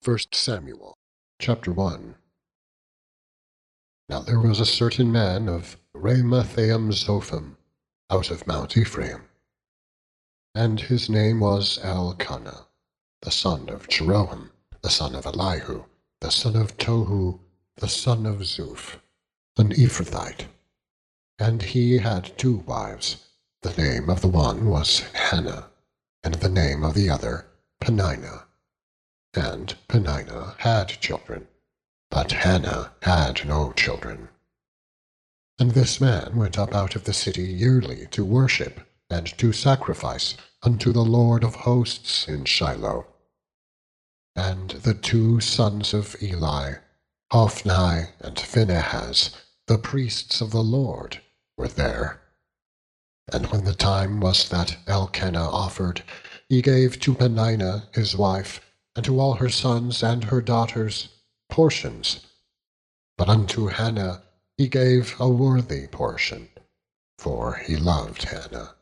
1 Samuel, chapter 1. Now there was a certain man of Ramathaim Zophim, out of Mount Ephraim, and his name was Elkanah, the son of Jeroham, the son of Elihu, the son of Tohu, the son of Zuph, an Ephrathite. And he had 2 wives. The name of the one was Hannah, and the name of the other Peninnah. And Peninnah had children, but Hannah had no children. And this man went up out of the city yearly to worship and to sacrifice unto the Lord of hosts in Shiloh. And the 2 sons of Eli, Hophni and Phinehas, the priests of the Lord, were there. And when the time was that Elkanah offered, he gave to Peninnah his wife, and to all her sons and her daughters, portions. But unto Hannah he gave a worthy portion, for he loved Hannah.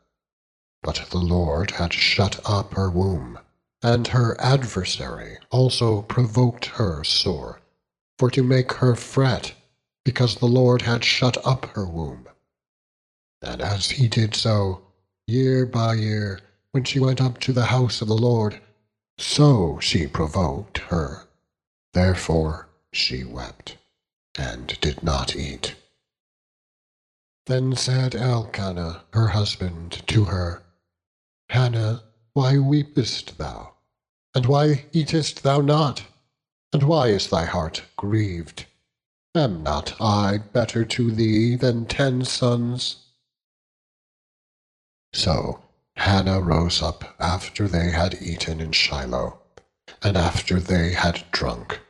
But the Lord had shut up her womb, and her adversary also provoked her sore, for to make her fret, because the Lord had shut up her womb. And as he did so, year by year, when she went up to the house of the Lord, so she provoked her. Therefore she wept, and did not eat. Then said Elkanah her husband to her, Hannah, why weepest thou? And why eatest thou not? And why is thy heart grieved? Am not I better to thee than 10 sons? So Hannah rose up after they had eaten in Shiloh, and after they had drunk.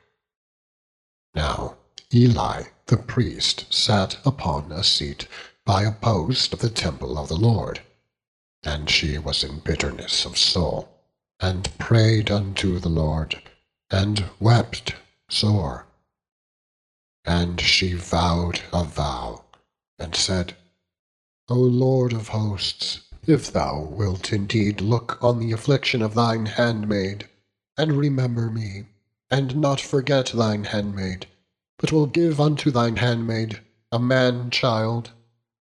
Now Eli the priest sat upon a seat by a post of the temple of the Lord, and she was in bitterness of soul, and prayed unto the Lord, and wept sore. And she vowed a vow, and said, O Lord of hosts, if thou wilt indeed look on the affliction of thine handmaid, and remember me, and not forget thine handmaid, but will give unto thine handmaid a man-child,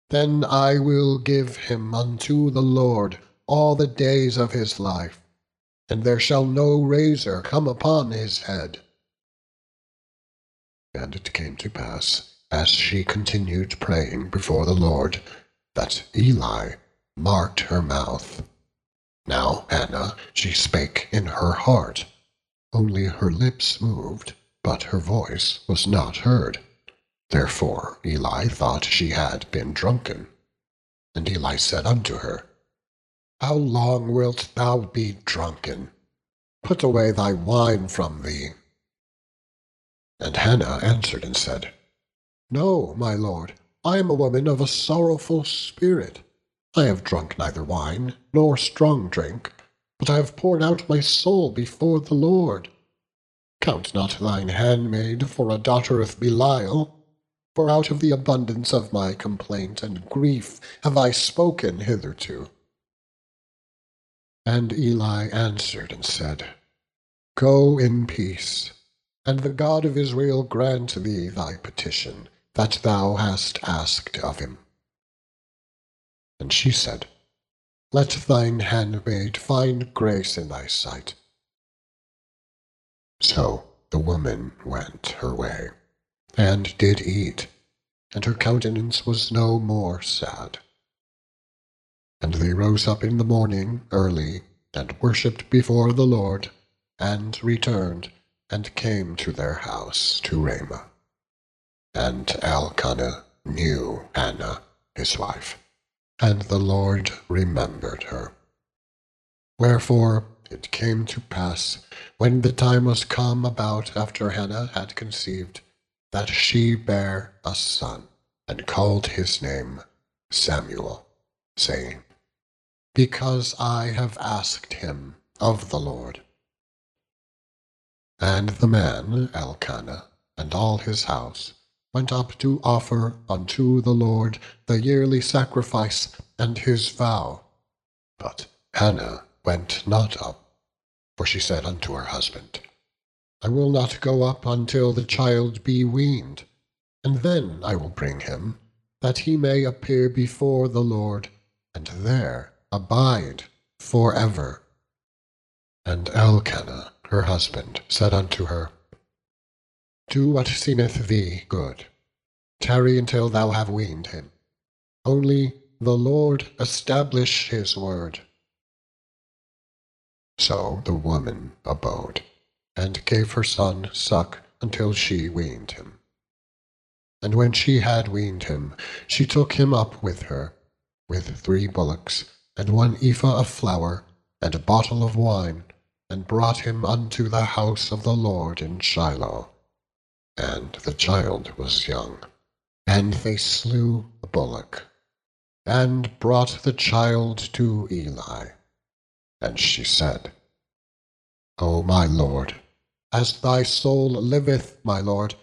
then I will give him unto the Lord all the days of his life, and there shall no razor come upon his head. And it came to pass, as she continued praying before the Lord, that Eli marked her mouth. Now Hannah, she spake in her heart, only her lips moved, but her voice was not heard. Therefore Eli thought she had been drunken. And Eli said unto her, How long wilt thou be drunken? Put away thy wine from thee. And Hannah answered and said, No, my lord, I am a woman of a sorrowful spirit. I have drunk neither wine nor strong drink, but I have poured out my soul before the Lord. Count not thine handmaid for a daughter of Belial, for out of the abundance of my complaint and grief have I spoken hitherto. And Eli answered and said, Go in peace, and the God of Israel grant thee thy petition that thou hast asked of him. And she said, Let thine handmaid find grace in thy sight. So the woman went her way, and did eat, and her countenance was no more sad. And they rose up in the morning early, and worshipped before the Lord, and returned, and came to their house to Ramah. And Elkanah knew Hannah his wife, and the Lord remembered her. Wherefore it came to pass, when the time was come about after Hannah had conceived, that she bare a son, and called his name Samuel, saying, Because I have asked him of the Lord. And the man Elkanah, and all his house, went up to offer unto the Lord the yearly sacrifice and his vow. But Hannah went not up, for she said unto her husband, I will not go up until the child be weaned, and then I will bring him, that he may appear before the Lord, and there abide forever. And Elkanah her husband said unto her, Do what seemeth thee good. Tarry until thou have weaned him. Only the Lord establish his word. So the woman abode, and gave her son suck until she weaned him. And when she had weaned him, she took him up with her, with 3 bullocks, and 1 ephah of flour, and a bottle of wine, and brought him unto the house of the Lord in Shiloh. And the child was young. And they slew the bullock, and brought the child to Eli. And she said, O my lord, as thy soul liveth, my lord,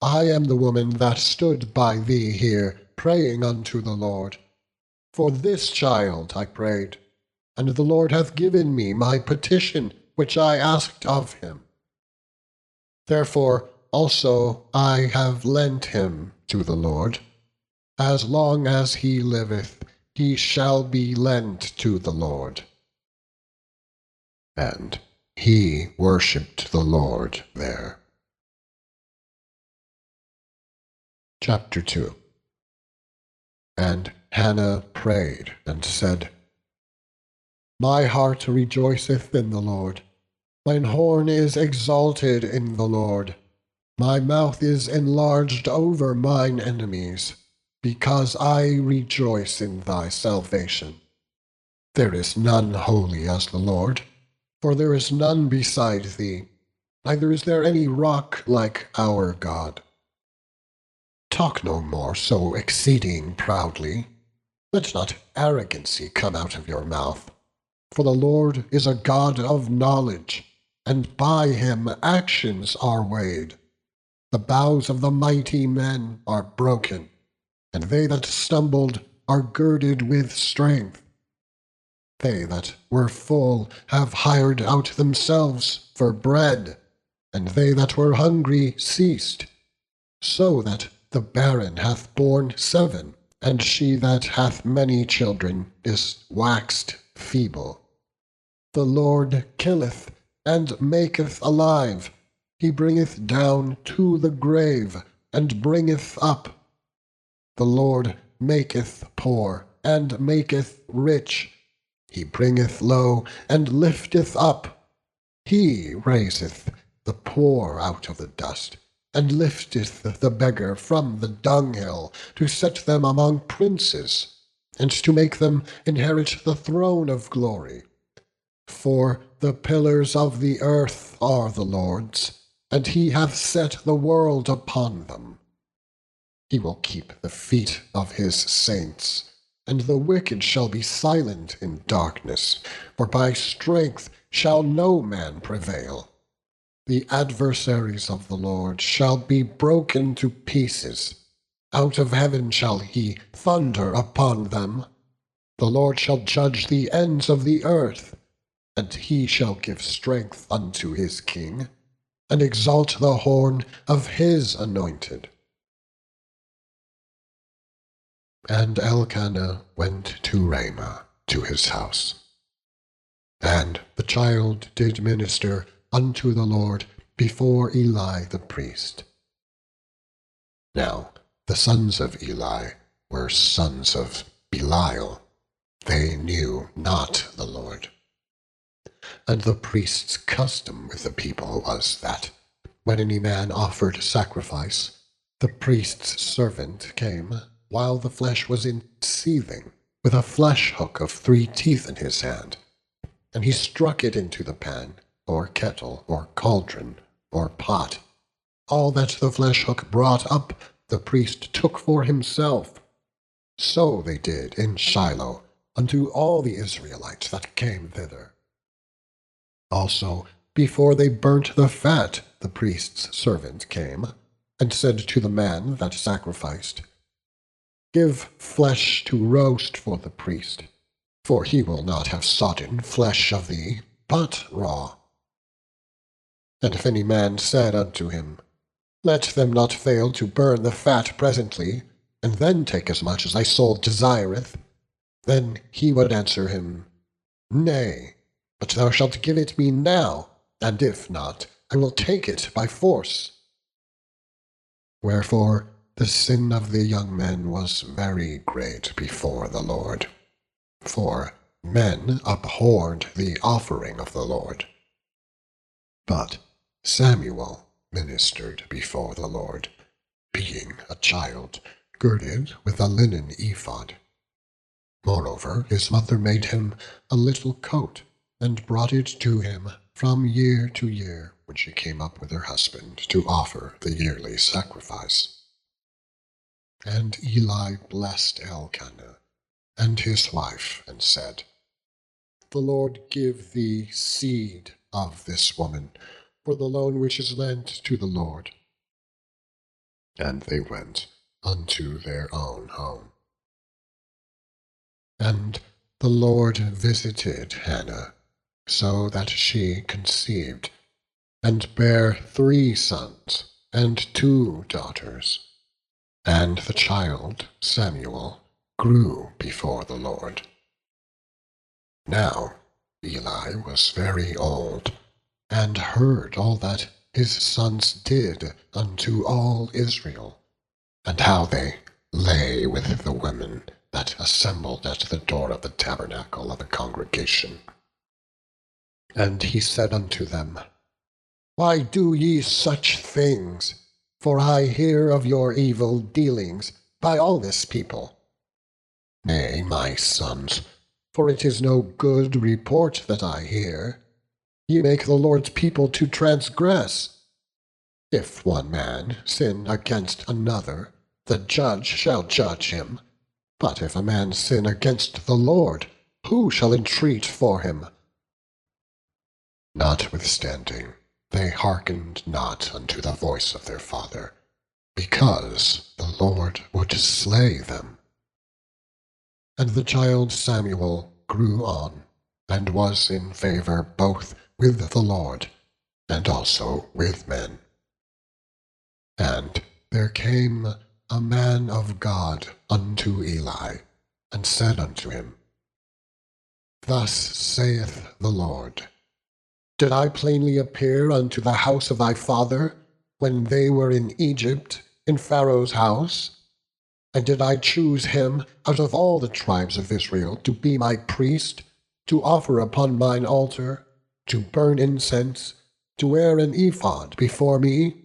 I am the woman that stood by thee here, praying unto the Lord. For this child I prayed, and the Lord hath given me my petition, which I asked of him. Therefore also I have lent him to the Lord. As long as he liveth, he shall be lent to the Lord. And he worshipped the Lord there. Chapter 2. And Hannah prayed and said, My heart rejoiceth in the Lord. Mine horn is exalted in the Lord. My mouth is enlarged over mine enemies, because I rejoice in thy salvation. There is none holy as the Lord, for there is none beside thee, neither is there any rock like our God. Talk no more so exceeding proudly. Let not arrogancy come out of your mouth. For the Lord is a God of knowledge, and by him actions are weighed. The bows of the mighty men are broken, and they that stumbled are girded with strength. They that were full have hired out themselves for bread, and they that were hungry ceased. So that the barren hath borne 7, and she that hath many children is waxed feeble. The Lord killeth and maketh alive. He bringeth down to the grave, and bringeth up. The Lord maketh poor, and maketh rich. He bringeth low, and lifteth up. He raiseth the poor out of the dust, and lifteth the beggar from the dunghill, to set them among princes, and to make them inherit the throne of glory. For the pillars of the earth are the Lord's, and he hath set the world upon them. He will keep the feet of his saints, and the wicked shall be silent in darkness, for by strength shall no man prevail. The adversaries of the Lord shall be broken to pieces. Out of heaven shall he thunder upon them. The Lord shall judge the ends of the earth, and he shall give strength unto his king, and exalt the horn of his anointed. And Elkanah went to Ramah, to his house. And the child did minister unto the Lord before Eli the priest. Now the sons of Eli were sons of Belial. They knew not the Lord. And the priest's custom with the people was that, when any man offered sacrifice, the priest's servant came, while the flesh was in seething, with a flesh hook of 3 teeth in his hand, and he struck it into the pan, or kettle, or cauldron, or pot. All that the flesh hook brought up, the priest took for himself. So they did in Shiloh unto all the Israelites that came thither. Also, before they burnt the fat, the priest's servant came, and said to the man that sacrificed, Give flesh to roast for the priest, for he will not have sodden flesh of thee, but raw. And if any man said unto him, Let them not fail to burn the fat presently, and then take as much as thy soul desireth, then he would answer him, Nay, but thou shalt give it me now, and if not, I will take it by force. Wherefore the sin of the young men was very great before the Lord. For men abhorred the offering of the Lord. But Samuel ministered before the Lord, being a child, girded with a linen ephod. Moreover, his mother made him a little coat, and brought it to him from year to year, when she came up with her husband to offer the yearly sacrifice. And Eli blessed Elkanah and his wife, and said, The Lord give thee seed of this woman, for the loan which is lent to the Lord. And they went unto their own home. And the Lord visited Hannah, so that she conceived, and bare 3 sons and 2 daughters. And the child Samuel grew before the Lord. Now Eli was very old, and heard all that his sons did unto all Israel, and how they lay with the women that assembled at the door of the tabernacle of the congregation. And he said unto them, Why do ye such things? For I hear of your evil dealings by all this people. Nay, my sons, for it is no good report that I hear. Ye make the Lord's people to transgress. If one man sin against another, the judge shall judge him. But if a man sin against the Lord, who shall entreat for him? Notwithstanding, they hearkened not unto the voice of their father, because the Lord would slay them. And the child Samuel grew on, and was in favor both with the Lord, and also with men. And there came a man of God unto Eli, and said unto him, Thus saith the Lord, Did I plainly appear unto the house of thy father, when they were in Egypt, in Pharaoh's house? And did I choose him out of all the tribes of Israel to be my priest, to offer upon mine altar, to burn incense, to wear an ephod before me?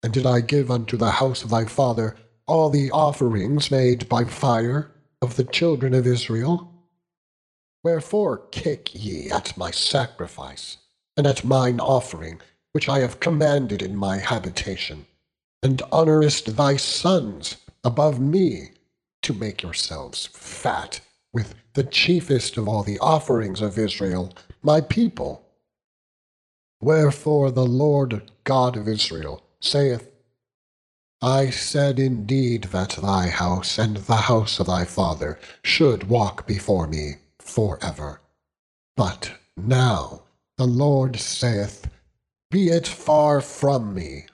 And did I give unto the house of thy father all the offerings made by fire of the children of Israel? Wherefore kick ye at my sacrifice, and at mine offering, which I have commanded in my habitation, and honorest thy sons above me, to make yourselves fat with the chiefest of all the offerings of Israel, my people? Wherefore the Lord God of Israel saith, I said indeed that thy house and the house of thy father should walk before me forever. But now the Lord saith, Be it far from me,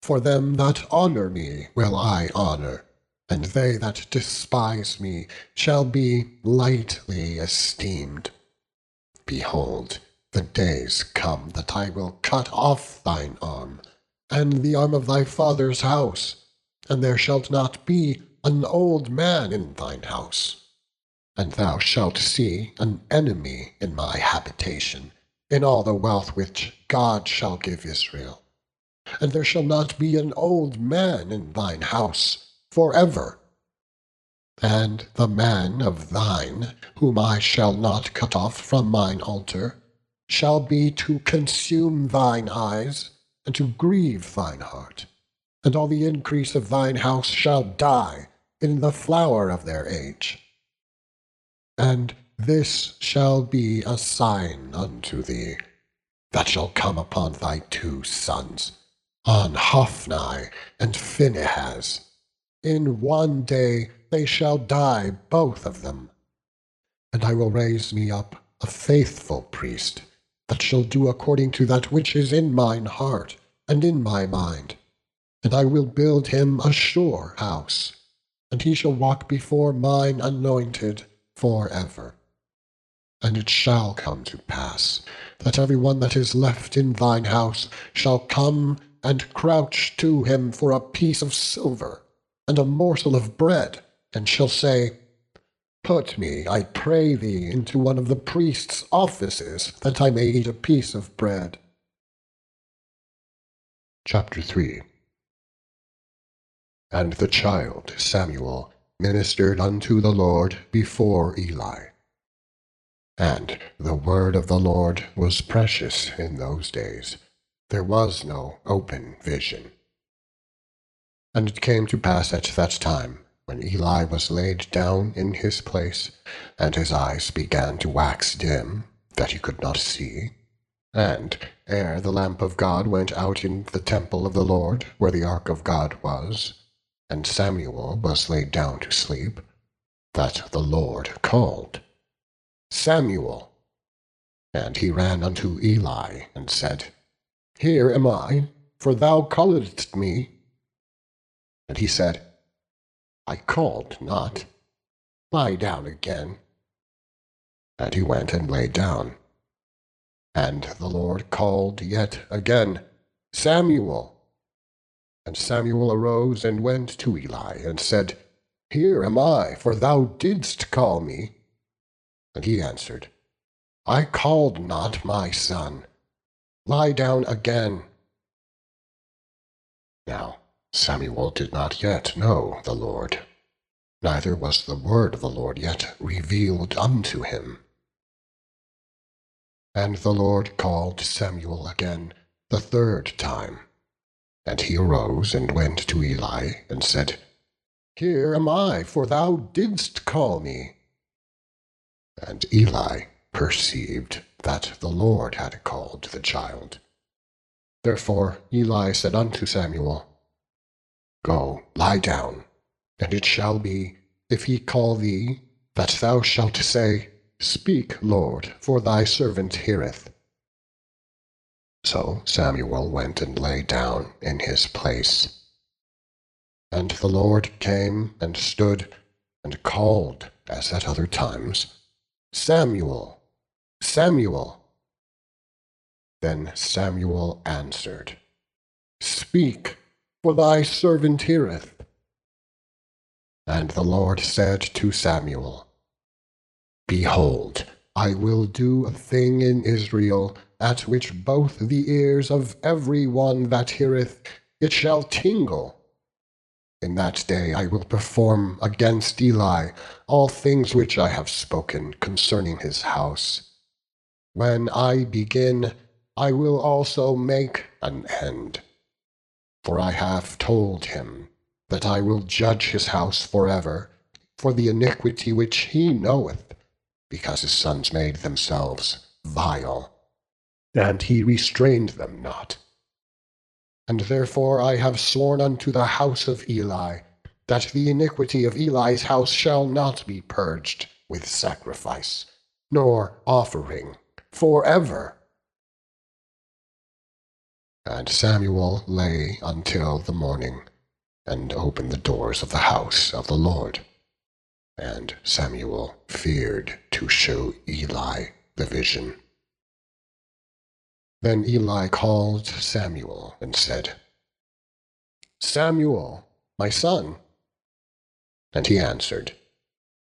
for them that honor me will I honor, and they that despise me shall be lightly esteemed. Behold, the days come that I will cut off thine arm, and the arm of thy father's house, and there shall not be an old man in thine house. And thou shalt see an enemy in my habitation, in all the wealth which God shall give Israel. And there shall not be an old man in thine house forever. And the man of thine, whom I shall not cut off from mine altar, shall be to consume thine eyes, and to grieve thine heart. And all the increase of thine house shall die in the flower of their age. And this shall be a sign unto thee, that shall come upon thy 2 sons, on Hophni and Phinehas. In one day they shall die both of them. And I will raise me up a faithful priest, that shall do according to that which is in mine heart and in my mind. And I will build him a sure house, and he shall walk before mine anointed forever. And it shall come to pass, that every one that is left in thine house shall come and crouch to him for a piece of silver and a morsel of bread, and shall say, Put me, I pray thee, into one of the priest's offices, that I may eat a piece of bread. Chapter 3. And the child Samuel ministered unto the Lord before Eli. And the word of the Lord was precious in those days. There was no open vision. And it came to pass at that time, when Eli was laid down in his place, and his eyes began to wax dim, that he could not see, and ere the lamp of God went out in the temple of the Lord, where the ark of God was, and Samuel was laid down to sleep, that the Lord called, Samuel. And he ran unto Eli, and said, Here am I, for thou calledst me. And he said, I called not. Lie down again. And he went and lay down. And the Lord called yet again, Samuel. And Samuel arose and went to Eli, and said, Here am I, for thou didst call me. And he answered, I called not, my son. Lie down again. Now Samuel did not yet know the Lord, neither was the word of the Lord yet revealed unto him. And the Lord called Samuel again the third time. And he arose and went to Eli, and said, Here am I, for thou didst call me. And Eli perceived that the Lord had called the child. Therefore Eli said unto Samuel, Go, lie down, and it shall be, if he call thee, that thou shalt say, Speak, Lord, for thy servant heareth. So Samuel went and lay down in his place. And the Lord came and stood and called, as at other times, Samuel, Samuel. Then Samuel answered, Speak, for thy servant heareth. And the Lord said to Samuel, Behold, I will do a thing in Israel, at which both the ears of every one that heareth it shall tingle. In that day I will perform against Eli all things which I have spoken concerning his house. When I begin, I will also make an end. For I have told him that I will judge his house forever, for the iniquity which he knoweth, because his sons made themselves vile, and he restrained them not. And therefore I have sworn unto the house of Eli, that the iniquity of Eli's house shall not be purged with sacrifice, nor offering, forever. And Samuel lay until the morning, and opened the doors of the house of the Lord. And Samuel feared to show Eli the vision. Then Eli called Samuel and said, Samuel, my son. And he answered,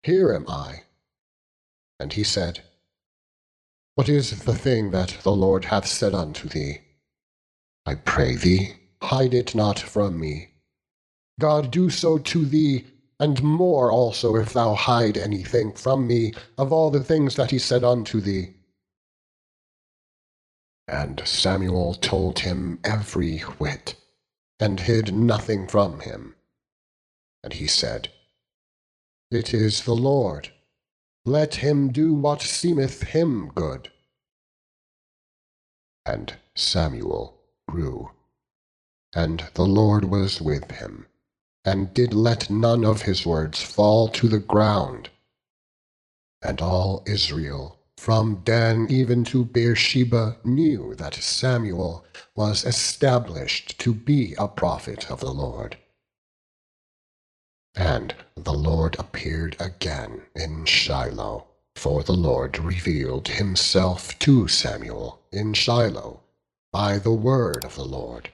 Here am I. And he said, What is the thing that the Lord hath said unto thee? I pray thee, hide it not from me. God do so to thee, and more also, if thou hide anything from me of all the things that he said unto thee. And Samuel told him every whit, and hid nothing from him. And he said, It is the Lord. Let him do what seemeth him good. And Samuel grew, and the Lord was with him, and did let none of his words fall to the ground. And all Israel from Dan even to Beersheba, knew that Samuel was established to be a prophet of the Lord. And the Lord appeared again in Shiloh, for the Lord revealed himself to Samuel in Shiloh by the word of the Lord.